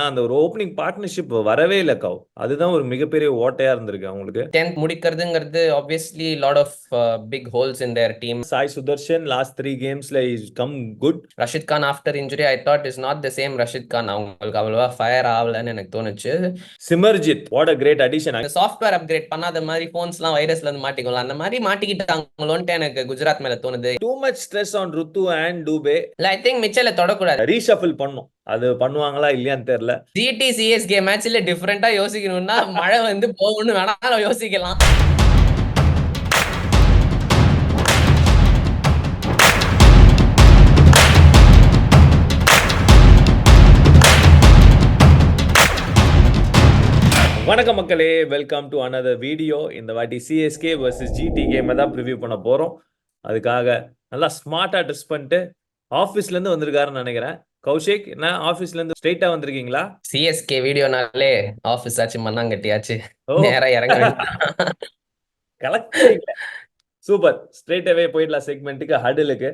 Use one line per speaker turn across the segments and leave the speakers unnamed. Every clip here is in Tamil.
அந்த ஒரு ஓப்பனிங் பார்ட்னர்ஷிப் வரவே இல்ல கவ். அதுதான் ஒரு மிகப்பெரிய ஓட்டையா இருந்திருக்கு அவங்களுக்கு.
10th முடிக்கிறதுங்கிறது obviously lot of big holes in their team.
Sai Sudharsan last 3 கேம்ஸ்ல is come good.
Rashid Khan after injury I thought is not the same Rashid Khan. அவங்களுக்கு அவ்வளவா ஃபயர் ஆகலன்னு எனக்கு தோணுச்சு.
Simarjeet what a great addition.
Software upgrade பண்ணாத மாதிரி போன்ஸ்லாம் வைரஸ்ல இருந்து மாட்டிக்கலாம், அந்த மாதிரி மாட்டிக்கிட்டாங்களோன்ட்டு எனக்கு குஜராத் மேல தோணுது.
Too much stress on Rutu and Dube.
இல்ல ஐ திங்க் மிச்சல தொடக்கூடாது.
ரீஷஃபில் பண்ணும், அது பண்ணுவாங்களா இல்லையான்னு தெரியல.
ஜிடி சிஎஸ்கே மேட்ச்ல டிஃபரெண்டா யோசிக்கணும்னா மழை வந்து போகணும்னு வேணாலும் யோசிக்கலாம்.
வணக்கம் மக்களே, வெல்கம் டு அனதர் வீடியோ. இந்த வாட்டி சிஎஸ்கே வர்சஸ் ஜிடி கேம் தான் ப்ரிவியூ பண்ண போறோம். அதுக்காக நல்லா ஸ்மார்ட்டா ட்ரெஸ் பண்ணிட்டு ஆஃபீஸ்ல இருந்து வந்திருக்காருன்னு நினைக்கிறேன். கௌஷிக், என்ன ஆஃபீஸ்ல இருந்து ஸ்ட்ரெயிட்டா வந்திருக்கீங்களா?
சிஎஸ்கே வீடியோனாலே ஆஃபீஸ் ஆச்சு மண்ணாங்கட்டியாச்சு, நேரா இறங்க
கலெக்ட். சூப்பர், ஸ்ட்ரெயிட்டாவே போயிடலாம் செக்மெண்ட்டுக்கு, ஹடலுக்கு.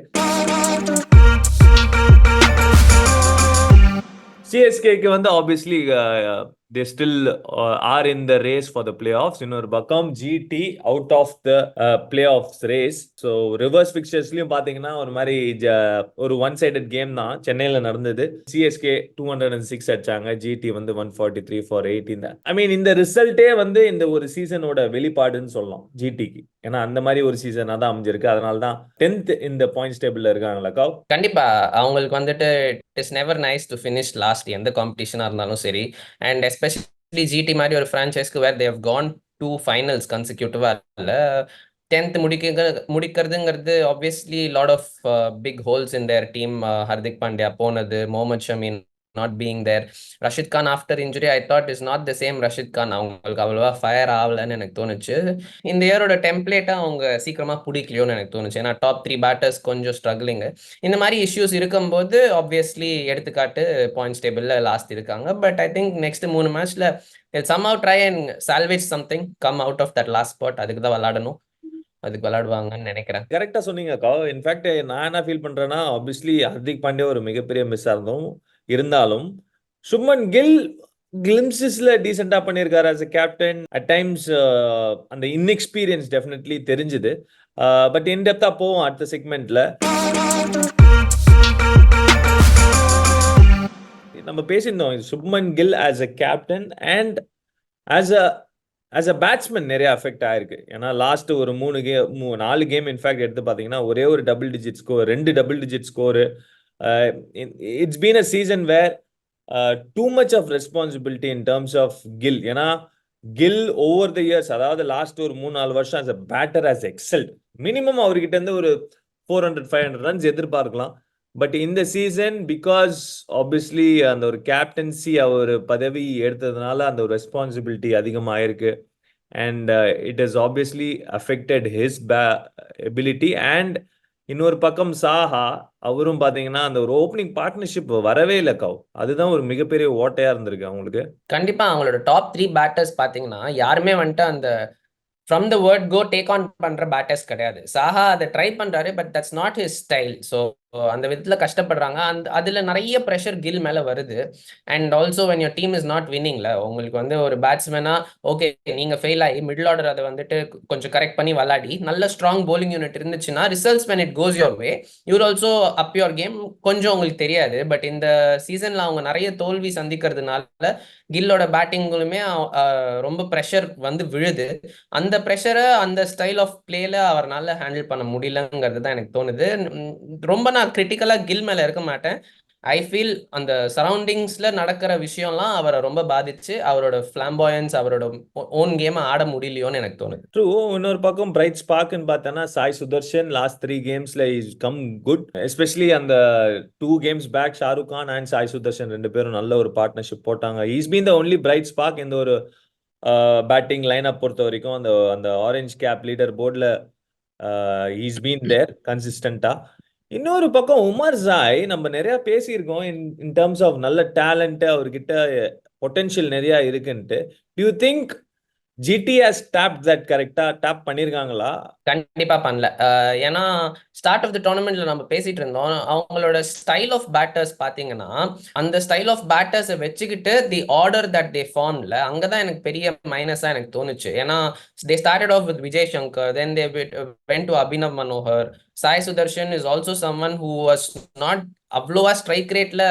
சிஎஸ்கேக்கு வந்து obviously they still are in the race for the playoffs. இன்னொரு பக்கம் GT out of the playoffs race. So reverse பிக்சர்ஸ்லயும் பாத்தீங்கன்னா ஒரு மாதிரி ஒரு ஒன் சைடட் கேம் தான் சென்னையில நடந்தது. சிஎஸ்கே 206 அடிச்சாங்க, ஜிடி வந்து 143 ஃபார் 18. ஐ மீன் இந்த ரிசல்ட்டே வந்து இந்த ஒரு சீசனோட வெளிப்பாடுன்னு சொல்லலாம் ஜிடிக்கு. ஏன்னா அந்த மாதிரி ஒரு சீசனா தான் அமைஞ்சிருக்கு. அதனால தான் 10th இந்த பாயிண்ட்ஸ் டேபிள்ல இருக்காங்களா.
கண்டிப்பா அவங்களுக்கு வந்துட்டு it is never nice to finish last, எந்த காம்படிஷனா இருந்தாலும் சரி. அண்ட் எஸ்பெஷலி ஜிடி மாதிரி ஒரு ஃப்ரான்ச்சைஸ்க்கு where they have gone 2 finals கன்சிக்யூட்டிவா இல்ல. 10th முடிக்கிறதுங்கிறது obviously lot of big holes in their team. Hardik Pandya போனது, Mohammed Shami not being there. Rashid Khan after injury I thought is not the same Rashid Khan. அவங்களுக்கு அவ்வளவா ஃபயர் ஆகலன்னு எனக்கு தோணுச்சு. இந்த இயரோட டெம்ப்ளேட்டா அவங்க சீக்கிரமா பிடிக்கலையோன்னு எனக்கு தோணுச்சு. ஏன்னா டாப் 3 பேட்டர்ஸ் கொஞ்சம் ஸ்ட்ரகிளிங். இந்த மாதிரி இஷ்யூஸ் இருக்கும்போது ஆப்வியஸ்லி எடுத்துக்காட்டு பாயிண்ட்ஸ் டேபிள்ல லாஸ்ட் இருக்காங்க. பட் ஐ திங்க் நெக்ஸ்ட் 3 மேட்ச்ல somehow try and salvage something, come out of that last spot. அதுக்கு தான் விளையாடணும், அதுக்கு விளையாடுவாங்கன்னு நினைக்கிறேன்.
கரெக்டா சொன்னீங்க அக்கா. இன்ஃபேக்ட் நான் என்ன ஃபீல் பண்றேன்னா, ஆப்வியஸ்லி ஹர்திக் பாண்டியா ஒரு மிகப்பெரிய மிஸ் இருந்தாலும் சுப்மன் கில் கிளிம்சஸ்ல டீசெண்டா பண்ணியிருக்காரு as a captain. At times அந்த இன்எக்ஸ்பீரியன்ஸ் டெஃபினெட்லி தெரிஞ்சுது. பட் இன் டெப்தா போவோம் அடுத்த செக்மெண்ட்ல. நம்ம பேசியிருந்தோம் Shubman Gill as a captain and as a batsman நிறைய அஃபெக்ட் ஆயிருக்கு. ஏன்னா லாஸ்ட் ஒரு 4 கேம் இன்ஃபேக்ட் எடுத்து பார்த்தீங்கன்னா ஒரே ஒரு double digit score, 2 double digit score. It's been a season where too much of responsibility in terms of Gill. ஏன்னா கில் ஓவர் த இயர்ஸ், அதாவது லாஸ்ட் ஒரு 3-4 வருஷம் as a batter has excelled. Minimum அவர்கிட்ட இருந்து ஒரு 400-500 ரன்ஸ் எதிர்பார்க்கலாம். பட் இந்த சீசன் பிகாஸ் ஆப்வியஸ்லி அந்த ஒரு கேப்டன்சி அவர் பதவி எடுத்ததுனால அந்த ஒரு ரெஸ்பான்சிபிலிட்டி அதிகமாயிருக்கு. And it has obviously affected his ability. And இன்னொரு பக்கம் சாஹா, அவரும் பாத்தீங்கன்னா அந்த ஒரு ஓப்பனிங் பார்ட்னர்ஷிப் வரவே இல்லை கவ். அதுதான் ஒரு மிகப்பெரிய ஓட்டையா இருந்திருக்கு அவங்களுக்கு.
கண்டிப்பா அவங்களோட டாப் 3 பேட்டர்ஸ் பாத்தீங்கன்னா யாருமே வந்துட்டு அந்த from the word go take on பண்ற பேட்டர்ஸ் கிடையாது. சாஹா அதை ட்ரை பண்றாரு, but that's not his style. So அந்த விதத்துல கஷ்டப்படுறாங்க. அதுல நிறைய ப்ரெஷர் கில் மேல வருது. And also when your team is not வின்னிங்ல, உங்களுக்கு வந்து ஒரு பேட்ஸ்மேனா ஓகே நீங்க ஃபெயில் ஆகி மிடில் ஆர்டர் அதை வந்துட்டு கொஞ்சம் கரெக்ட் பண்ணி விளாடி நல்ல ஸ்ட்ராங் போலிங் யூனிட் இருந்துச்சுன்னா ரிசல்ட்ஸ் when it goes your way you will also up your game. கொஞ்சம் உங்களுக்கு தெரியாது. பட் இந்த சீசன்ல அவங்க நிறைய தோல்வி சந்திக்கிறதுனால கில்லோட பேட்டிங்களுமே ரொம்ப ப்ரெஷர் வந்து விழுது. அந்த ப்ரெஷரை அந்த ஸ்டைல் ஆஃப் பிளேல அவரால் ஹேண்டில் பண்ண முடியலங்கிறது தான் எனக்கு தோணுது. ரொம்ப நான் கிரிட்டிக்கலா கில் மேல இருக்க மாட்டேன். ஐ ஃபீல் அந்த சரௌண்டிங்ஸ்ல நடக்கிற விஷயம்லாம் அவரை ரொம்ப பாதிச்சு அவரோட ஃபிளாம்பாயன்ஸ், அவரோட ஓன் கேம் ஆட முடியலையோன்னு எனக்கு தோணுது.
ட்ரூ. இன்னொரு பக்கம் பிரைட் ஸ்பார்க்னு பார்த்தோன்னா சாய் சுதர்ஷன் லாஸ்ட் 3 கேம்ஸ்ல இஸ் கம் குட். எஸ்பெஷலி அந்த 2 games back Shahrukh Khan and Sai Sudharsan 2 பேரும் நல்ல ஒரு பார்ட்னர்ஷிப் போட்டாங்க. Is been the only bright spark இந்த ஒரு பேட்டிங் லைன் அப் பொறுத்த வரைக்கும். அந்த ஆரஞ்ச் கேப் லீடர் போர்டில் இஸ் பீன் தேர் கன்சிஸ்டண்டா. இன்னொரு பக்கம் உமர் ஜாய் நம்ம நிறைய பேசியிருக்கோம் இன் டர்ம்ஸ் ஆஃப் நல்ல டேலண்ட், அவர்கிட்ட பொட்டென்ஷியல் நிறைய இருக்குன்ட்டு. Do you think GT has tapped that கரெக்டா டேப் பண்ணிருக்காங்களா?
கண்டிப்பா பண்ணல. ஏன்னா ஸ்டார்ட் ஆஃப் த டோர்னமெண்ட்ல நம்ம பேசிட்டு இருந்தோம். அவங்களோட ஸ்டைல் ஆஃப் பேட்டர்ஸ் பாத்தீங்கன்னா, அந்த ஸ்டைல் ஆஃப் பேட்டர்ஸை வச்சுக்கிட்டு தி ஆர்டர் தட் தே ஃபார்ம்ல அங்கதான் எனக்கு பெரிய மைனஸா எனக்கு தோணுச்சு. ஏன்னா they started off with Vijay Shankar, then they went to Abhinav Manohar. Sai Sudharsan is also someone who was not அவ்வளோவா ஸ்ட்ரைக் ரேட்ல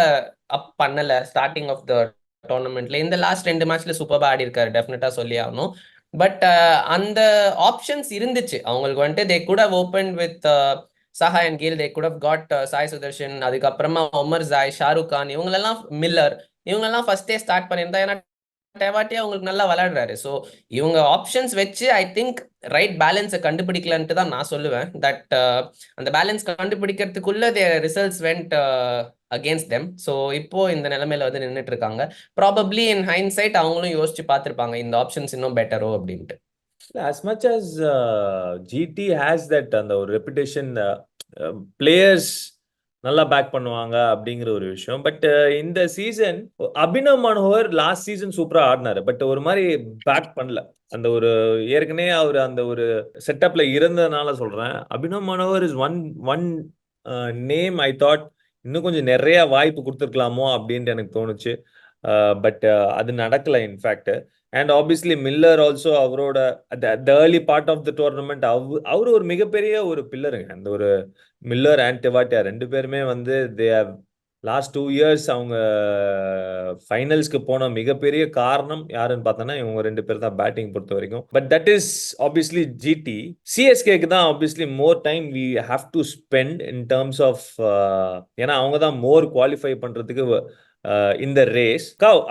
அப் பண்ணல ஸ்டார்டிங் ஆஃப் த டோர்னமெண்ட்ல. இந்த லாஸ்ட் 2 மேட்ச்ல சூப்பரா ஆடி இருக்காரு, டெஃபினட்டா சொல்லி ஆகணும். பட் அந்த ஆப்ஷன்ஸ் இருந்துச்சு அவங்களுக்கு வந்துட்டு. They could have open with Saha and Gill, they could have got Sai Sudharsan, அதுக்கப்புறமா ஒமர் ஜாய், ஷாருக் கான், இவங்களெல்லாம் மில்லர், இவங்களெல்லாம் ஃபர்ஸ்டே ஸ்டார்ட் பண்ணியிருந்தா. ஏன்னா டெவாட்டி அவங்களுக்கு நல்லா விளையாடுறாரு. ஸோ இவங்க ஆப்ஷன்ஸ் வச்சு ஐ திங்க் ரைட் பேலன்ஸை கண்டுபிடிக்கலன்ட்டு தான் நான் சொல்லுவேன். தட் அந்த பேலன்ஸ் கண்டுபிடிக்கிறதுக்குள்ள results went against them. So இப்போ இந்த நிலைமையில வந்து நின்றுட்டு இருக்காங்க. ப்ராபப்ளி இன் ஹைண்ட்சைட் அவங்களும் யோசிச்சு பார்த்துருப்பாங்க இந்த ஆப்ஷன்ஸ் இன்னும் பெட்டரோ அப்படின்ட்டு.
as much as GT has that அந்த ஒரு ரெப்புடேஷன், பிளேயர்ஸ் நல்லா பேக் பண்ணுவாங்க அப்படிங்கிற ஒரு விஷயம். பட் இந்த season Abhinav Manohar last season சூப்பரா ஆடினாரு. பட் ஒரு மாதிரி பேக் பண்ணல. அந்த ஒரு ஏற்கனவே அவர் அந்த ஒரு செட்டப்ல இருந்ததுனால சொல்றேன். Abhinav Manohar is one one name I thought இன்னும் கொஞ்சம் நிறைய வாய்ப்பு கொடுத்துருக்கலாமோ அப்படின்ட்டு எனக்கு தோணுச்சு. பட் அது நடக்கல in fact. And obviously Miller also அவரோட early part of the tournament அவர் ஒரு மிகப்பெரிய ஒரு பில்லருங்க. அந்த ஒரு மில்லர் அண்ட் டெவாட்டியா 2 பேருமே வந்து தே ஹவ் லாஸ்ட் 2 இயர்ஸ் அவங்க ஃபைனல்ஸ்க்கு போன மிகப்பெரிய காரணம் யாருன்னு பார்த்தோன்னா இவங்க 2 பேர் தான் பேட்டிங் பொறுத்த வரைக்கும். But that is obviously GT. சிஎஸ்கேக்கு தான் obviously more time we have to spend in terms of, ஏன்னா அவங்க தான் மோர் குவாலிஃபை பண்றதுக்கு in the race.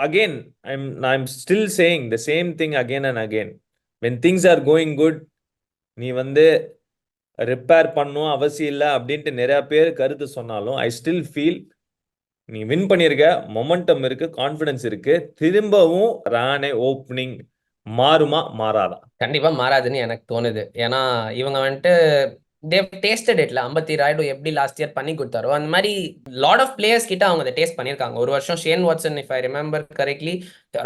Again, I'm still saying the same thing again and again. When things are going good, நீ வந்து ரிப்பேர் பண்ணும் அவசியம் இல்லை அப்படின்ட்டு நிறைய பேர் கருத்து சொன்னாலும் ஐ ஸ்டில் ஃபீல் நீ வின் பண்ணியிருக்க, மொமெண்டம் இருக்கு, கான்ஃபிடன்ஸ் இருக்கு. திரும்பவும் ராணே ஓப்பனிங் மாறுமா மாறாதா?
கண்டிப்பா மாறாதுன்னு எனக்கு தோணுது. ஏன்னா இவங்க வந்துட்டு தேவ் டேஸ்டட் இட்ல. அம்பத்தி ராய்டு எப்படி லாஸ்ட் இயர் பண்ணி கொடுத்தாரோ அந்த மாதிரி லாட் ஆஃப் பிளேயர்ஸ் கிட்ட அவங்க அதை டேஸ்ட் பண்ணியிருக்காங்க. ஒரு வருஷம் Shane Watson, if I remember correctly,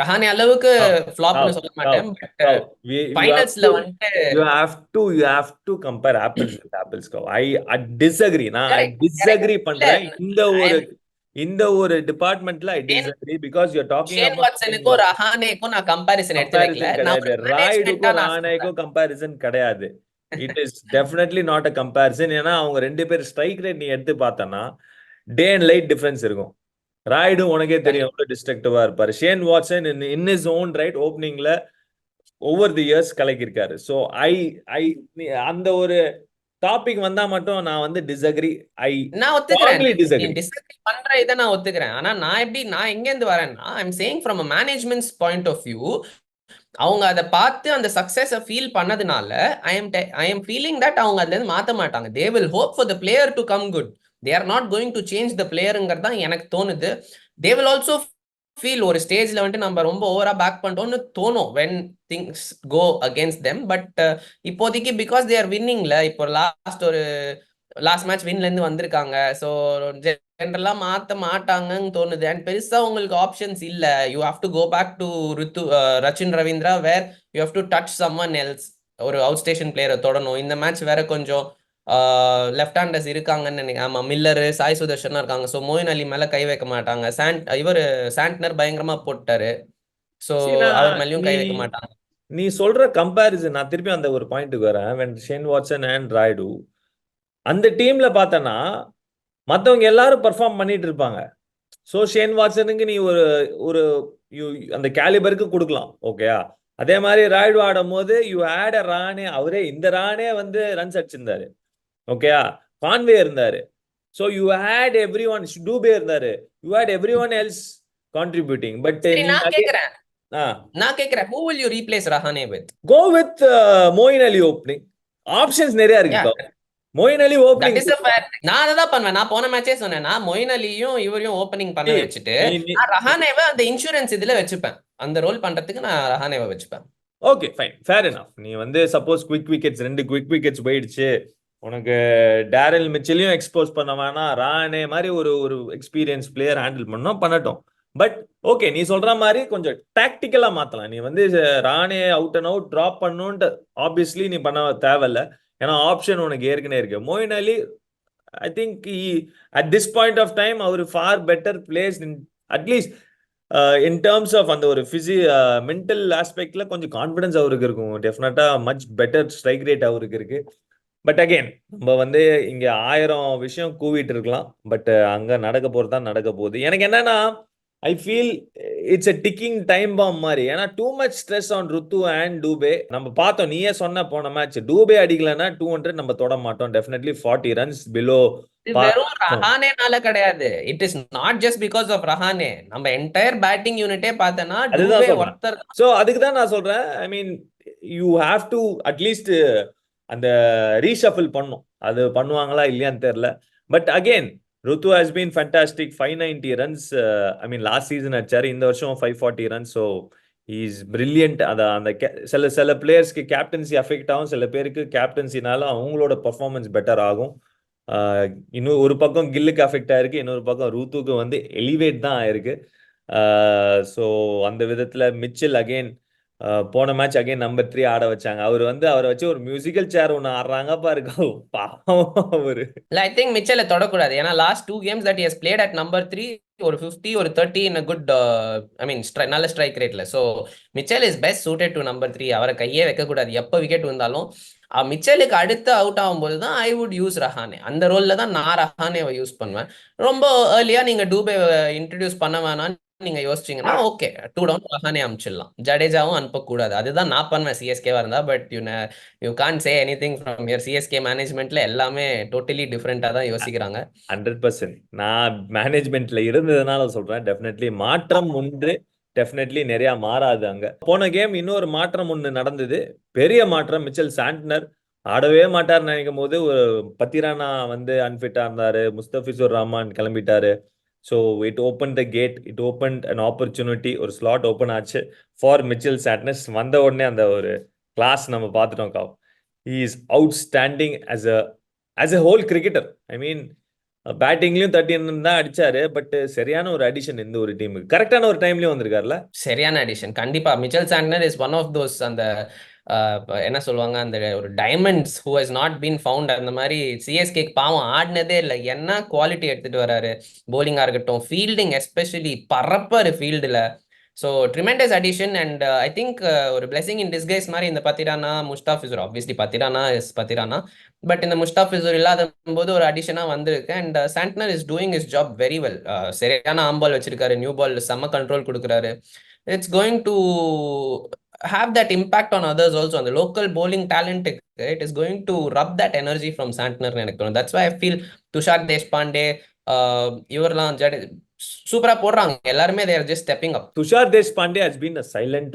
Rahane அளவுக்கு ஃபிளாப்னு சொல்ல மாட்டேன், பட் ஃபைனல்ஸ்ல வந்துட்டு
you have to compare apples with apples. I disagree. I disagree பண்றேன். இந்த ஒரு டிபார்ட்மெண்ட்ல I disagree because you are talking
Shane வாட்சனுக்கும் ரஹானேக்கும் நான் கம்பேரிசன் எடுத்து வைக்கல.
ராய்டுக்கும் ரஹானேக்கும் கம்பேரிசன் கிடையாது. It is definitely not a comparison. ஏன்னா அவங்க 2 பேர் ஸ்ட்ரைக் ரேட் நீ எடுத்து பார்த்தனா டே அண்ட் லைட் டிஃபரன்ஸ் இருக்கும். ராய்டு உனக்கே தெரியும் எவ்வளவு டிஸ்ட்ரக்டிவா இருப்பாரு. Shane Watson in his own right ஓப்பனிங்ல ஓவர் தி இயர்ஸ் கலக்கிருக்காரு. ஸோ அந்த ஒரு டாபிக் வந்தா மட்டும் நான் வந்து டிஸ்அக்ரி.
நான் ஒத்துக்கிறேன், டிஸ்அக்ரி பண்ற இதை நான் ஒத்துக்கிறேன். ஆனா நான் எங்க இருந்து வரேன்னா, I am saying from a management's point of view, அவங்க அதை பார்த்து அந்த சக்சஸை ஃபீல் பண்ணதுனால ஐ எம் ஃபீலிங் தட் அவங்க அதுல இருந்து மாத்த மாட்டாங்க. They will hope for the player to come good. They are not going to change the பிளேயருங்கிறது தான் எனக்கு தோணுது. தே வில் ஆல்சோ ஃபீல் ஒரு ஸ்டேஜ்ல வந்துட்டு நம்ம ரொம்ப ஓவரா பேக் பண்ணிட்டோம்னு தோணும் when things go against them. But இப்போதைக்கு பிகாஸ் தே ஆர் வின்னிங்ல, இப்போ லாஸ்ட் மேட்ச் வின்ல இருந்து வந்திருக்காங்க. ஸோ ஜென்ரலா மாத்த மாட்டாங்கன்னு தோணுது. அண்ட் பெருசா உங்களுக்கு ஆப்ஷன்ஸ் இல்ல. You have to go back to Rachin Ravindra, where you have to touch someone else. ஒரு அவுட் ஸ்டேஷன் பிளேயரை தொடணும். இந்த மேட்ச் வேற கொஞ்சம் லெஃப்ட் ஹேண்டர்ஸ் இருக்காங்கன்னு நினைக்கிறேன். ஆமா, மில்லரு, சாய் சுதர்ஷனா இருக்காங்க. ஸோ மோயின் அலி மேல கை வைக்க மாட்டாங்க. சாண்ட்னர் பயங்கரமா போட்டாரு. ஸோ அவர் மேலயும் கை வைக்க மாட்டாங்க.
நீ சொல்ற கம்பேரிசன் நான் திருப்பி அந்த ஒரு பாயிண்ட்டுக்கு வரேன். when Shane Watson and Rayudu அந்த டீம்ல பார்த்தனா மற்றவங்க எல்லாரும் பெர்ஃபார்ம் பண்ணிட்டு இருப்பாங்க. ஸோ ஷேன் வாட்சனுக்கு நீ ஒரு அந்த கேலிபருக்கு கொடுக்கலாம், ஓகேயா? அதே மாதிரி ராய்டு ஆடும் போது யூ ஆட் அ ராணே. அவரே இந்த ராணே வந்து ரன்ஸ் அடிச்சிருந்தாரு, ஓகேயா? கான்வே இருந்தாரு. So you add every one, Dube இருந்தாரு, you add every one else contributing. But
நான் கேக்குறேன் who will you replace Rahane with?
Go with Moeen Ali opening. Options நிறைய இருக்கு. மோயின் அலி ஓப்பனிங்
நான் அதான் பண்ணுவேன். நான் போன மேட்சே சொன்னேன், நான் மோயின் அலியும் இவரையும் ஓப்பனிங் பண்ண வச்சுட்டு நான் ரஹானேவை அந்த இன்சூரன்ஸ் இதுல வச்சுப்பேன். அந்த ரோல் பண்றதுக்கு நான் ரஹானேவை வச்சுப்பேன்.
Okay fine, fair enough. நீ வந்து suppose quick wickets 2 quick wickets போயிடுச்சு, உனக்கு டேரல் மிச்சலையும் எக்ஸ்போஸ் பண்ண வேணா, ராணே மாதிரி ஒரு எக்ஸ்பீரியன்ஸ் பிளேயர் ஹேண்டில் பண்ணட்டும். பட் ஓகே, நீ சொல்ற மாதிரி கொஞ்சம் டாக்டிக்கலா மாத்தலாம். நீ வந்து Rane out and out drop பண்ணுன்ட்டு obviously நீ பண்ண தேவையில்ல. ஏன்னா ஆப்ஷன் உனக்கு ஏற்கனவே இருக்கு. மொயின் அலி I think at this point of time our for better place in at least in terms of அந்த ஒரு மென்டல் ஆஸ்பெக்ட்ல கொஞ்சம் கான்ஃபிடன்ஸ் அவருக்கு இருக்கும். டெஃபினட்டா மச் பெட்டர் ஸ்ட்ரைக் ரேட் அவருக்கு இருக்கு. பட் அகைன் நம்ம வந்து இங்க 1000 விஷயம் கூவிட்டு இருக்கலாம். பட் அங்க நடக்க போறது தான் நடக்க போகுது. எனக்கு என்னன்னா I feel it's a ticking time bomb மாதிரி. ஏன்னா too much stress on Rutu and Dube. நம்ம பார்த்தோம், நீயே சொன்ன போன மேட்ச் டூபே அடிக்கலன்னா 200 நம்ம தொட மாட்டோம். டெஃபினெட்லி 40 ரன்ஸ் பிலோ
இது வெறும் ரஹானேனால கிடையாது. It is not just because of Rahane. நம்ம என்டையர் பேட்டிங் யூனிட்டே பார்த்தனா
அதுதான்
டூபே
சொல்றேன்.
ஒருத்தர்.
சோ அதுக்கு தான் நான் சொல்றேன். ஐ mean you have to at least அந்த ரீஷஃபிள் பண்ணும். அது பண்ணுவாங்களா இல்லையான்னு தெரியல. பட் அகைன் ருத்து has been fantastic. 590 runs I mean last season அடிச்சாரு. இந்த வருஷம் 540 ரன்ஸ். So is brilliant. அந்த சில சில பிளேயர்ஸ்க்கு கேப்டன்சி அஃபெக்ட் ஆகும், சில பேருக்கு கேப்டன்சினால அவங்களோட பர்ஃபார்மன்ஸ் பெட்டர் ஆகும். இன்னும் ஒரு பக்கம் கில்லுக்கு அஃபெக்ட் ஆயிருக்கு, இன்னொரு பக்கம் ரூத்துக்கு வந்து எலிவேட் தான் ஆயிருக்கு. ஸோ அந்த விதத்துல மிச்சல் அகைன் போன மேட்ச் அகைன் நம்பர் 3 ஆட வச்சாங்க. அவரை வச்சு ஒரு மியூசிக்கல் சேர் ஒன்று ஆடுறாங்க பாருங்க. பாவம் அவரு.
இல்ல, ஐ திங்க் மிச்சலை தொடக்கூடாது. ஏன்னா last 2 games that he has played at number 3 ஒரு 50 ஒரு 30 in a good ஐ மீன் நல்ல ஸ்ட்ரைக் ரேட்ல. So Mitchell is best suited to number 3. அவரை கையே வைக்கக்கூடாது எப்போ விக்கெட் வந்தாலும். மிச்சலுக்கு அடுத்து அவுட் ஆகும்போது தான் ஐ வுட் யூஸ் ரஹானே. அந்த ரோல்ல தான் நான் ரஹானேவை யூஸ் பண்ணுவேன். ரொம்ப ஏர்லியா நீங்க டூபே இன்ட்ரடியூஸ் பண்ண வேணாம்னு நீங்க யோசிச்சீங்கன்னா ஓகே, 2 down ரஹானே அனுப்பிச்சிடலாம். ஜடேஜாவும் அனுப்பக்கூடாது. அதுதான் நான் பண்ணுவேன் சிஎஸ்கேவா இருந்தா. But you can't say anything from your CSK மேனேஜ்மெண்ட்ல. எல்லாமே டோட்டலி டிஃப்ரெண்டா தான் யோசிக்கிறாங்க.
100% நான் மேனேஜ்மெண்ட்ல இருந்ததுனால சொல்றேன். டெஃபினெட்லி மாற்றம் ஒன்று டெஃபினெட்லி நிறைய மாறாது. அங்க போன கேம் இன்னொரு மாற்றம் ஒன்று நடந்தது. பெரிய மாற்றம். மிச்சல் சாண்ட்னர் ஆடவே மாட்டார்னு நினைக்கும் போது ஒரு பத்திரானா வந்து அன்ஃபிட்டா இருந்தாரு. முஸ்தபிசுர் ரஹ்மான் கிளம்பிட்டாரு. So it open the gate, it open an opportunity. ஒரு ஸ்லாட் ஓப்பன் ஆச்சு ஃபார் மிச்சல் சாண்ட்னர்ஸ். வந்த உடனே அந்த ஒரு கிளாஸ் நம்ம பார்த்துட்டோம். Cause he is outstanding as a whole cricketer. I mean பேட்டிங்லயும் 13 தான் அடிச்சாரு. பட் சரியான ஒரு அடிஷன் இந்த ஒரு டீமுக்கு. கரெக்டான ஒரு டைம்லயும் வந்திருக்காருல.
சரியான அடிஷன் கண்டிப்பா. Mitchell Santner is one of those அந்த என்ன சொல்லுவாங்க, அந்த ஒரு diamonds who has not been found. அந்த மாதிரி சிஎஸ்கே பாவம் ஆடினதே இல்லை. என்ன குவாலிட்டி எடுத்துட்டு வராரு. போலிங்கா இருக்கட்டும், ஃபீல்டிங் எஸ்பெஷலி பரப்பாரு ஃபீல்டுல. So tremendous addition. And I think ஒரு பிளெஸிங் இன் டிஸ்கைஸ் மாதிரி இந்த Pathirana Mustafizur. Obviously Pathirana is Pathirana. But இந்த முஸ்தாபிசுர் இல்லாத போது ஒரு அடிஷனா வந்திருக்கு. And Santner is doing his job very well. சரியான ஆம்பால் வச்சிருக்காரு. நியூ பால் செம்ம கண்ட்ரோல் கொடுக்குறாரு. It's going to have that impact on others also. On the local bowling talent, it is going to rub that energy from Santner. That's why I feel Tushar Deshpande, இவரெல்லாம் சூப்பரா போடுறாங்க எல்லாருமே. they are just stepping up.
Tushar Deshpande has been a silent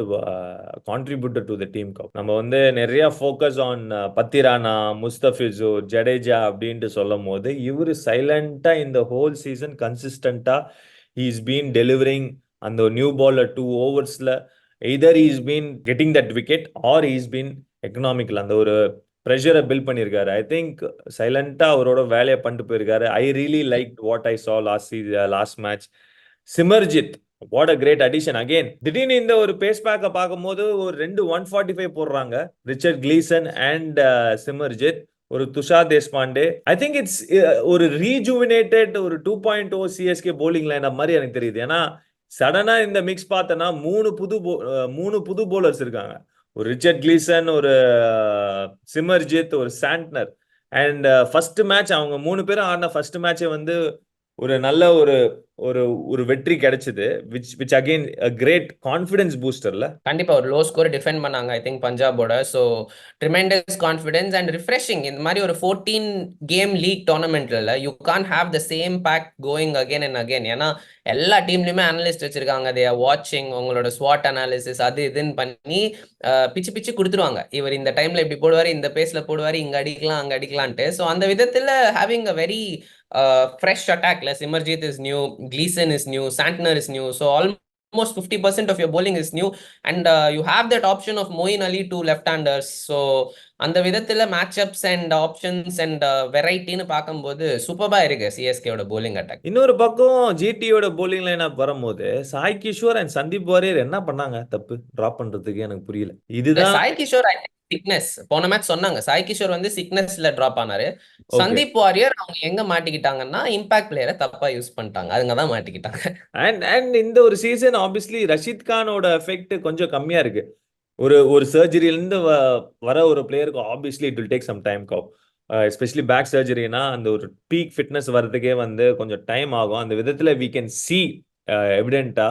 contributor to the team. நம்ம வந்து நிறைய ஃபோக்கஸ் ஆன் பத்திரானா, முஸ்தபிசுர், ஜடேஜா அப்படின்ட்டு சொல்லும் போது இவரு சைலண்டா இந்த ஹோல் சீசன் கன்சிஸ்டண்டா he's been delivering. அந்த நியூ பாலர் 2 ஓவர்ஸ்ல either he's been getting that wicket or he's been economical. அந்த ஒரு ப்ரெஷரை பில்ட் பண்ணியிருக்காரு. ஐ திங்க் சைலண்டா அவரோட வேலையை பண்ணிட்டு போயிருக்காரு. I really like what I saw last match. Simarjeet what a great addition. Again திடீர்னு இந்த ஒரு பேஸ் பேக்கை பார்க்கும்போது ஒரு 2 145 போடுறாங்க. ரிச்சர்ட் கிளீசன் அண்ட் சிமர்ஜித், ஒரு Tushar Deshpande. I think it's ஒரு ரீஜுவினேட்டட் ஒரு 2.0 சிஎஸ்கே போலிங் லைன் மாதிரி எனக்கு தெரியுது. ஏன்னா சடனா இந்த மிக்ஸ் பார்த்தனா 3 புது போலர்ஸ் இருக்காங்க. ஒரு ரிச்சர்ட் கிளீசன், ஒரு சிமர்ஜித், ஒரு சாண்ட்னர். அண்ட் ஃபர்ஸ்ட் மேட்ச் அவங்க 3 பேரும் ஆடின ஃபர்ஸ்ட் மேட்சே வந்து ஒரு நல்ல ஒரு வெற்றி கிடைச்சது. which again a great confidence boosterல.
கண்டிப்பா ஒரு லோ ஸ்கோர் டிஃபெண்ட் பண்ணாங்க ஐ திங்க் பஞ்சாபோட. So tremendous confidence and refreshing. இந்த மாதிரி ஒரு 14 கேம் லீக் டோர்னமெண்ட்ல you can't have the same pack going again and again. ஏன்னா எல்லா டீம்லயுமே அனலிஸ்ட் வச்சிருக்காங்க. தே ஆர் வாட்சிங். உங்களோட ஸ்வாட் அனாலிசிஸ் அது இதுன்னு பண்ணி பிச்சு பிச்சு கொடுத்துருவாங்க. இவர் இந்த டைம்ல இப்படி போடுவாரு, இந்த பேஸ்ல போடுவாரு, இங்க அடிக்கலாம் அங்க அடிக்கலான்ட்டு. ஸோ அந்த விதத்துல having a very fresh attack. Simarjit is new, Gleeson is new, Santner is new. So almost 50% of your bowling is new, and you have that option of Moeen Ali to left-handers. So அந்த விதத்துல மேட்சப்ஸ் அண்ட் ஆப்ஷன்ஸ் அண்ட் வெரைட்டின்னு பார்க்கும்போது சூப்பரா இருக்கு சிஎஸ்கேவோட bowling attack.
இன்னொரு பக்கம் ஜிடியோட bowling லைன் வரும்போது சாய் கிஷோர் அண்ட் சந்தீப் வாரியர் என்ன பண்ணாங்க தப்பு டிராப் பண்றதுக்கு எனக்கு புரியல. இதுதான்
சாய் கிஷோர் சிக்னஸ் போன மேட்ச் சொன்னாங்க. சாய் கிஷோர் வந்து சிக்னஸ்ல டிராப் ஆனாரு.
ஓகே.
சந்தீப் வாரியர் அவங்க எங்க மாட்டிக்கிட்டாங்கன்னா இம்பாக்ட் பிளேயரை தப்பா யூஸ் பண்ணிட்டாங்க. அதுங்க தான் மாட்டிக்கிட்டாங்க.
அண்ட் இந்த ஒரு சீசன் ஆப்வியஸ்லி ரஷீத் கானோட எஃபெக்ட் கொஞ்சம் கம்மியா இருக்கு. ஒரு சர்ஜரியிலேருந்து வர ஒரு பிளேயருக்கு obviously it will take some time cause, especially back சர்ஜரினா அந்த ஒரு பீக் ஃபிட்னஸ் வர்றதுக்கே வந்து கொஞ்சம் டைம் ஆகும். அந்த விதத்தில் வி கேன் சி எவிடென்ட்டா.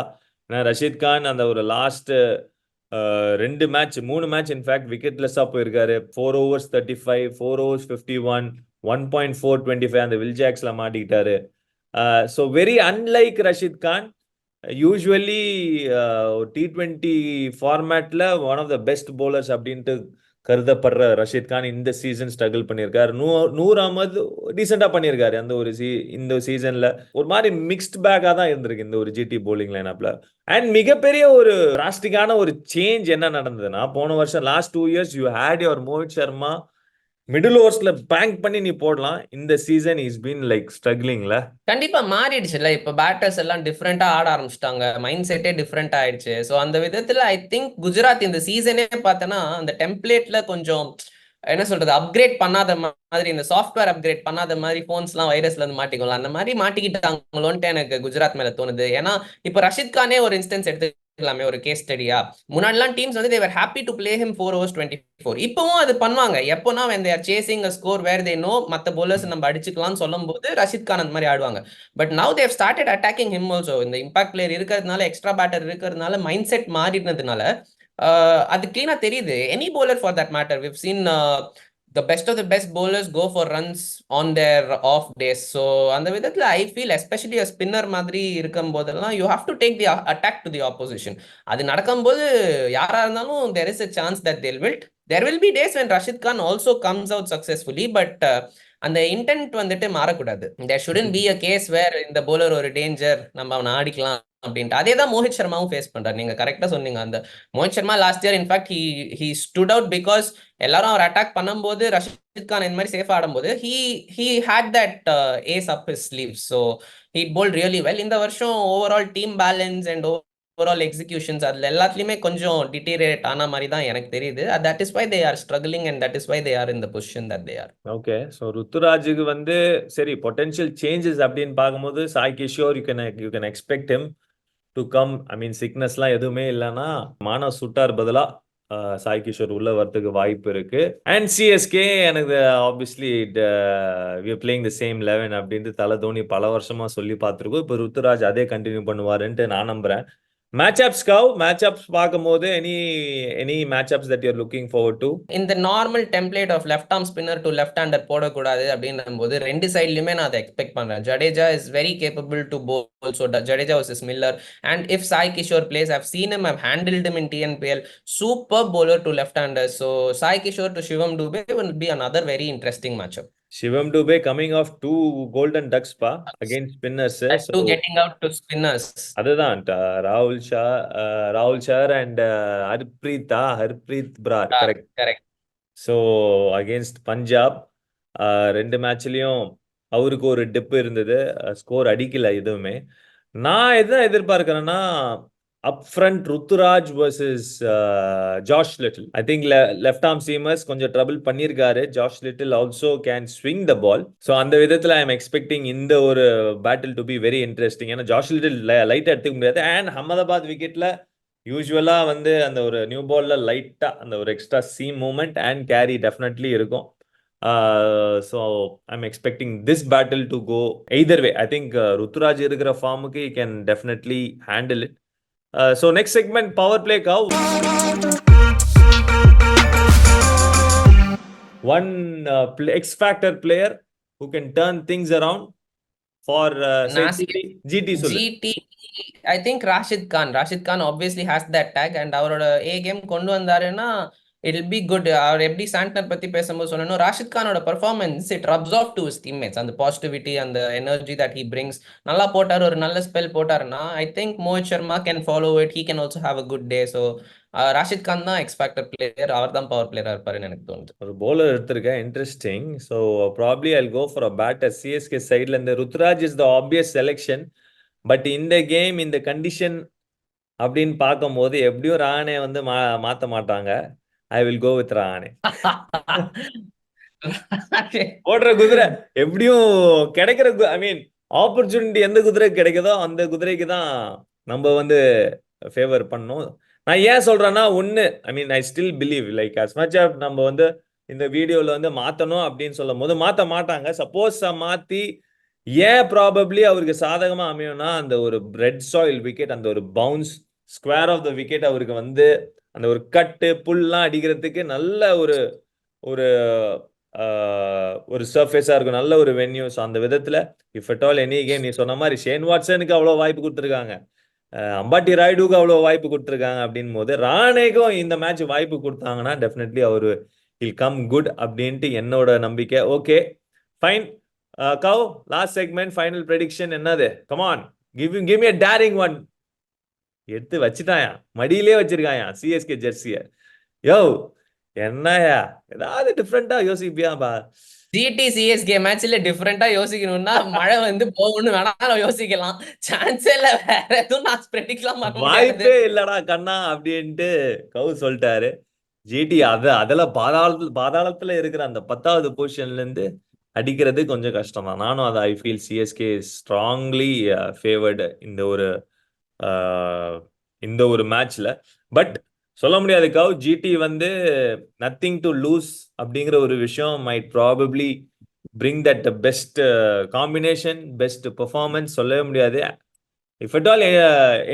ஏன்னா ரஷீத் கான் அந்த ஒரு லாஸ்ட் 3 மேட்ச் இன்ஃபேக்ட் விக்கெட்லெஸ்ஸாக போயிருக்காரு. 4 overs 35, 4 overs 51, 1.425 அந்த வில் ஜாக்ஸில் மாட்டிக்கிட்டாரு. So very unlike Rashid Khan. Usually T20 ஃபார்மேட்ல one of the best bowlers அப்படின்ட்டு கருதப்படுற ரஷீத் கான் இந்த சீசன் ஸ்ட்ரகிள் பண்ணியிருக்காரு. நூர் அகமது டீசெண்டாக பண்ணியிருக்காரு. இந்த சீசன்ல ஒரு மாதிரி மிக்ஸ்ட் பேக்காக தான் இருந்திருக்கு இந்த ஒரு ஜிடி bowling லைனப்ல. அண்ட் மிகப்பெரிய ஒரு டிராஸ்டிக்கான ஒரு சேஞ்ச் என்ன நடந்ததுன்னா, போன வருஷம் last 2 years you had your Mohit Sharma middle ஓவர்ஸ்ல பேங்க் பண்ணி நீ போடலாம். இந்த சீசன் இஸ் பீன் லைக் ஸ்ட்ரகிளிங்ல.
கண்டிப்பா மாறிடுச்சுல்ல. இப்ப பேட்டர்ஸ் எல்லாம் டிஃப்ரெண்டா ஆட ஆரம்பிச்சிட்டாங்க. மைண்ட் செட்டே டிஃப்ரெண்ட் ஆயிடுச்சு. ஸோ அந்த விதத்துல ஐ திங்க் குஜராத் இந்த சீசனே பார்த்தனா அந்த டெம்ப்ளேட்ல கொஞ்சம் என்ன சொல்றது அப்கிரேட் பண்ணாத மாதிரி, இந்த சாஃப்ட்வேர் அப்கிரேட் பண்ணாத மாதிரி போன்ஸ்லாம் வைரஸ்ல இருந்து மாட்டிக்கலாம். அந்த மாதிரி மாட்டிக்கிட்டாங்களோன்ட்டு எனக்கு குஜராத் மேல தோணுது. ஏன்னா இப்ப ரஷீத் கானே ஒரு இன்ஸ்டன்ஸ் எடுத்துக்கலாமே, ஒரு கேஸ் ஸ்டடியா. முன்னாடிலாம் டீம்ஸ் வந்து they were happy to play him 4 overs 24. இப்பவும் அது பண்ணுவாங்க. எப்போனா when they are chasing a score where they know மத்த bowlers நம்ம அடிச்சுக்கலாம்னு சொல்லும்போது ரஷீத் கான் அந்த மாதிரி ஆடுவாங்க. But now they have started attacking him also. இந்த இம்பாக்ட் பிளேயர் இருக்கிறதுனால, எக்ஸ்ட்ரா பேட்டர் இருக்கிறதுனால, மைண்ட் செட் மாறினதுனால அது கிளீனா தெரியுது. Any bowler for that matter, we've seen the best of the best bowlers go for runs on their off days. So அந்த விதத்துல I feel especially a spinner மாதிரி இருக்கும் போதெல்லாம் you have to take the attack to the opposition. அது நடக்கும்போது யாரா இருந்தாலும் there is a chance that they'll wilt. There will be days when Rashid Khan also comes out successfully, but அந்த இன்டென்ட் வந்துட்டு மாறக்கூடாது. there shouldn't be a case where இந்த bowler ஒரு டேஞ்சர், நம்ம அவனை ஆடிக்கலாம் அப்படின்ட்டு. அதே தான் மோஹித் சர்மாவும் ஃபேஸ் பண்றாரு. நீங்க கரெக்டா சொன்னீங்க. அந்த Mohit Sharma last year in fact he stood out because எல்லாரும் அவர் அட்டாக் பண்ணும்போது ரஷீத் கான் இந்த மாதிரி சேஃபா ஆடும்போது he had that ace up his sleeve. So he bowled really well. இந்த வருஷம் overall team balance and overall executions அதுல எல்லாத்துலயுமே கொஞ்சம் டிட்டீரியேட் ஆன மாதிரி தான் எனக்கு தெரியுது. that is why they are struggling and that is why they are in the position that they are.
Okay. So ருத்துராஜுக்கு வந்து சரி பொட்டென்ஷியல் சேஞ்சஸ் அப்படின்னு பார்க்கும்போது Sai Kishore you can expect him to come. I mean சிக்னஸ்லாம் எதுவுமே இல்லைன்னா மானவ் சுட்டார் பதிலா சாய் கிஷோர் உள்ள வரதுக்கு வாய்ப்பு இருக்கு. அண்ட் சிஎஸ்கே எனக்கு obviously we are playing the same 11 அப்படின்ட்டு தலை தோனி பல வருஷமா சொல்லி பார்த்துருக்கோம். இப்போ ருத்துராஜ் அதே கண்டினியூ பண்ணுவாருன்ட்டு நான் நம்புறேன். matchups பார்க்கும்போது any matchups that you're looking forward to?
இந்த normal template of left arm spinner to left hander போடக்கூடாது அப்படின்னும் போது ரெண்டு சைட்லயுமே நான் அதை எக்ஸ்பெக்ட் பண்றேன். Jadeja is very capable to bowl. So Jadeja versus Miller, and if Sai Kishore plays, I've seen him, I've handled him in TNPL, super bowler to left handers. So Sai Kishore to Shivam Dube will be another very interesting matchup.
Shivam Dube coming off 2 golden ducks against spinners.
So getting out to spinners.
அதுதான் ராகுல் Chahar and Harpreet Brar.
Correct.
So against Punjab 2 மேட்ச்லயும் அவருக்கு ஒரு டிப் இருந்தது. ஸ்கோர் அடிக்கல எதுவுமே. நான் எதை எதிர்பார்க்கிறேன்னா up front Ruturaj versus Josh Little. I think left arm seamers கொஞ்சம் ட்ரபிள் பண்ணியிருக்காரு. Josh Little also can swing the ball. So அந்த விதத்தில் ஐ எம் எக்ஸ்பெக்டிங் இந்த ஒரு battle to be very interesting. ஏன்னா ஜாஷ் லிட்டில் லைட்டாக எடுத்துக்க முடியாது. அண்ட் அகமதாபாத் விக்கெட்ல யூஸ்வலாக வந்து அந்த ஒரு நியூ பால்ல லைட்டாக அந்த ஒரு extra seam movement and carry definitely இருக்கும். So I'm expecting this battle to go either way. I think Ruturaj இருக்கிற ஃபார்முக்கு he can definitely handle it. So next segment, power play cow. One X factor player who can turn things around for GT.
I think Rashid Khan obviously has that tag, and அவரோட A game கொண்டு வந்தாருன்னா it'll be good. அவர் எப்படி சாண்டனர் பத்தி பேசும்போது சொன்னோம், ராஷித் கானோட performance it rubs off to his teammates. அந்த பாசிட்டிவிட்டி, அந்த எனர்ஜி தட் ஹி பிரிங்ஸ். நல்லா போட்டார், ஒரு நல்ல ஸ்பெல் போட்டாருன்னா I think Mohit Sharma can follow it. He can also have a good day. So Rashid Khan தான் எக்ஸ்பெக்டட் பிளேயர். அவர் தான் பவர் பிளேயரா இருப்பாருன்னு எனக்கு தோணுது.
ஒரு bowler எடுத்திருக்கேன், interesting. So probably I'll go for a batter. CSK சைட்ல இருந்து Ruturaj is the obvious selection. But இந்த கேம், இந்த கண்டிஷன் அப்படின்னு பார்க்கும்போது எப்படியும் ராணே வந்து மாத்த மாட்டாங்க. I will go with Rahane. ஓடுற குதிரை எப்படியும் கிடைக்கிற, ஐ மீன் ஆப்பர்ச்சுனிட்டி எந்த குதிரைக்கு கிடைக்குதோ அந்த குதிரைக்கு தான் நம்ம வந்து ஃபேவர் பண்ணணும். நான் ஏன் சொல்றேன்னா, ஒன்னு I mean I still believe like as much of நம்ம வந்து இந்த வீடியோல வந்து மாத்தணும் அப்படின்னு சொல்லும் போது மாத்த மாட்டாங்க. சப்போஸ் மாத்தி ஏன் ப்ராபப்ளி அவருக்கு சாதகமா அமையும்னா, அந்த ஒரு ரெட் சாயில் விக்கெட், அந்த ஒரு bounce square of the wicket அவருக்கு வந்து அந்த ஒரு கட்டு புல்லாம் அடிக்கிறதுக்கு நல்ல ஒரு ஒரு ஒரு சர்ஃபேஸா இருக்கும், நல்ல ஒரு வென்யூஸ். அந்த விதத்துல if at all any game, நீ சொன்ன மாதிரி ஷேன் வாட்சனுக்கு அவ்வளவு வாய்ப்பு கொடுத்துருக்காங்க, அம்பாட்டி ராய்டுக்கு அவ்வளவு வாய்ப்பு கொடுத்துருக்காங்க. அப்படின் போது ராணேக்கும் இந்த மேட்ச் வாய்ப்பு கொடுத்தாங்கன்னா டெஃபினெட்லி அவரு வில் கம் குட் அப்படின்ட்டு என்னோட நம்பிக்கை. Okay fine. Cause, last segment, final prediction என்னது? Come on, give me a daring one. எடுத்து வச்சுட்டாயா, மடியிலே வச்சிருக்காயா சிஎஸ்கே ஜெர்சிய. யோ என்னயா, ஏதாவது டிஃப்ரெண்டா யோசிப்பியாபா?
ஜிடி சிஎஸ்கே மேட்ச்ல டிஃபரெண்டா யோசிக்கணும்னா மழை வந்து போகணும்னு வேணா யோசிக்கலாம். சான்ஸே இல்ல, வேற எதுவும் நான் ப்ரெடிக்ட்லாம் பண்ண முடியாது.
வாய்ப்பே இல்லடா கண்ணா அப்படின்ட்டு கவு சொல்லிட்டாரு. ஜிடி அதெல்லாம் பாதாளத்துல இருக்கிற அந்த 10வது பொசிஷன்ல இருந்து அடிக்கிறது கொஞ்சம் கஷ்டம் தான். நானும் அதை I feel CSK strongly favoured இந்த ஒரு மேட்ச்ல. பட் சொல்ல முடியாது கவ், ஜிடி வந்து நத்திங் டு லூஸ் அப்படிங்கிற ஒரு விஷயம் might probably bring that best combination, best performance சொல்லவே முடியாது. If at all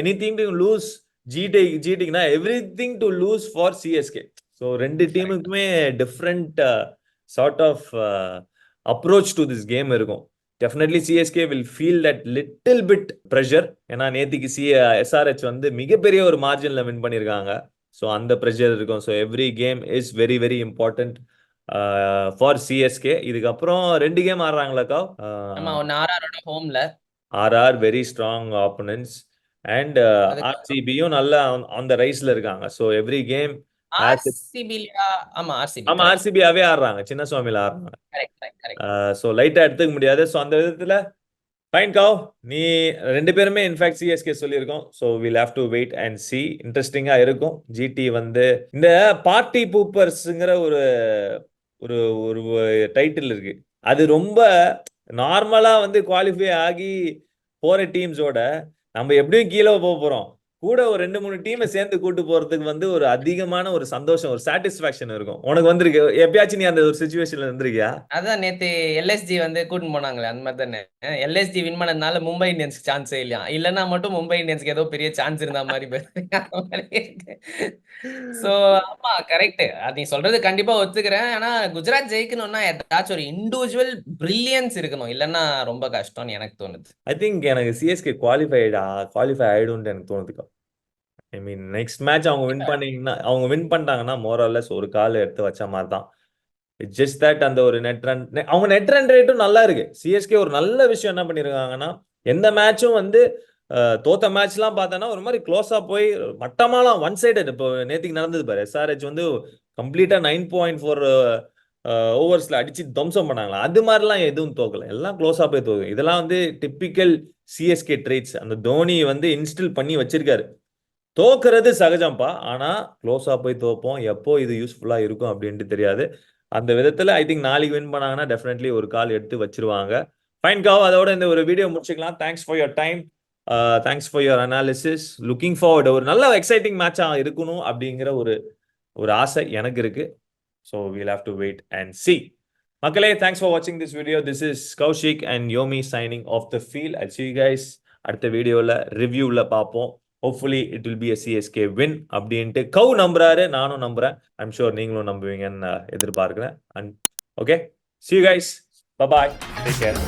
anything to lose ஜிடிக்குனா everything to lose for CSK. So ரெண்டு டீமுக்குமே different sort of approach to this game இருக்கும். Definitely CSK will feel that little bit pressure. ஏன்னா நேத்திக்கு எஸ்ஆர்ஹெச் வந்து மிகப்பெரிய ஒரு மார்ஜின்ல வின் பண்ணியிருக்காங்க. ஸோ அந்த ப்ரெஷர் இருக்கும். So every game is very very important for CSK. இதுக்கப்புறம் 2 கேம் ஆடுறாங்களாக்கா?
ஆர்ஆரோட ஹோம்ல.
RR very strong opponents and ஆர்சிபியும் நல்ல அந்த ரைஸ்ல இருக்காங்க. ஸோ எவ்ரி கேம் ஆர்சிபியாவே ஆடுறாங்க, சின்ன சுவாமியில ஆடுறாங்க. ஸோ லைட்டா எடுத்துக்க முடியாது. ஸோ அந்த விதத்துல ஃபைன் கவ், நீ 2 பேருமே இன்ஃபேக்ட் சிஎஸ்கே சொல்லியிருக்கோம். So will have to wait and see. இன்ட்ரெஸ்டிங்கா இருக்கும். ஜிடி வந்து இந்த பார்ட்டி பூப்பர்ஸ்ங்கிற ஒரு ஒரு ஒரு டைட்டில் இருக்கு. அது ரொம்ப நார்மலா வந்து குவாலிஃபை ஆகி போற டீம்ஸோட நம்ம எப்படியும் கீழே போறோம், கூட ஒரு 2-3 டீமை சேர்ந்து கூட்டு போறதுக்கு வந்து ஒரு அதிகமான ஒரு சந்தோஷம், ஒரு சாட்டிஸ்பாக்சன் இருக்கும். உனக்கு வந்திருக்கு எப்பயாச்சும்? நீ அந்த ஒரு சிச்சுவேஷன்ல இருந்திருக்கியா?
அதான் நேத்து எல்எஸ்ஜி வந்து கூட்டு போனாங்களே, அந்த மாதிரி தானே. எல்எஸ்ஜி வின் பண்ணதுனால மும்பை இந்தியன்ஸ்க்கு சான்ஸே இல்லையா? இல்லைன்னா மட்டும் மும்பை இந்தியன்ஸ்க்கு ஏதோ பெரிய சான்ஸ் இருந்த மாதிரி. சோ ஆமா கரெக்ட், அது நீ சொல்றது கண்டிப்பா ஒத்துக்கிறேன். ஆனா குஜராத் ஜெயிக்கணும்னா ஏதாச்சும் ஒரு இண்டிவிஜுவல் பிரில்லியன்ஸ் இருக்கணும், இல்லைன்னா ரொம்ப கஷ்டம்னு எனக்கு தோணுது.
ஐ திங்க் எனக்கு சிஎஸ்கே குவாலிஃபை ஆயிடும்னு எனக்கு தோணுதுக்கா. ஐ மீன் நெக்ஸ்ட் மேட்ச் அவங்க வின் பண்ணிட்டாங்கன்னா மோரல்லஸ் ஒரு கால் எடுத்து வச்ச மாதிரி தான். இட்ஸ் ஜஸ்ட் தட் அந்த ஒரு அவங்க நெட் ரன் ரேட்டும் நல்லா இருக்கு. சிஎஸ்கே ஒரு நல்ல விஷயம் என்ன பண்ணிருக்காங்கன்னா, எந்த மேட்சும் வந்து தோத்த மேட்ச்லாம் பார்த்தோன்னா ஒரு மாதிரி க்ளோஸா போய் மட்டமாலாம் ஒன் சைடட். இப்போ நேத்திக்கு நடந்தது பாரு, எஸ்ஆர்ஹெச் வந்து கம்ப்ளீட்டா 9.4 ஓவர்ஸ்ல அடிச்சு தம்சம் பண்ணாங்களா, அது மாதிரிலாம் எதுவும் தோக்கல, எல்லாம் க்ளோஸா போய் தோக்கும். இதெல்லாம் வந்து டிப்பிக்கல் சிஎஸ்கே ட்ரேட்ஸ். அந்த தோனி வந்து இன்ஸ்டில் பண்ணி வச்சிருக்காரு. தோக்குறது சகஜம்ப்பா, ஆனா க்ளோஸா போய் தோப்போம். எப்போ இது யூஸ்ஃபுல்லா இருக்கும் அப்படின்ட்டு தெரியாது. அந்த விதத்துல ஐ திங்க் நாளைக்கு வின் பண்ணாங்கன்னா டெஃபினெட்லி ஒரு கால் எடுத்து வச்சிருவாங்க. ஃபைன் காவ், அதோட இந்த ஒரு வீடியோ முடிச்சுக்கலாம். Thanks for your time, thanks for your analysis. Looking forward, ஒரு நல்ல எக்ஸைட்டிங் மேட்சா இருக்கணும் அப்படிங்கிற ஒரு ஆசை எனக்கு இருக்கு. So we'll have to wait and see. மக்களே, தேங்க்ஸ் ஃபார் வாட்சிங் this video. This is Kaushik and யோமி signing off the field. I see you guys அடுத்த வீடியோல ரிவ்யூல பார்ப்போம். Hopefully it will be a CSK win அப்படின்ட்டு கவு நம்புறாரு, நானும் நம்புறேன். ஐம் ஷூர் நீங்களும் நம்புவீங்கன்னு எதிர்பார்க்கிறேன். And okay, see you guys, bye bye, take care.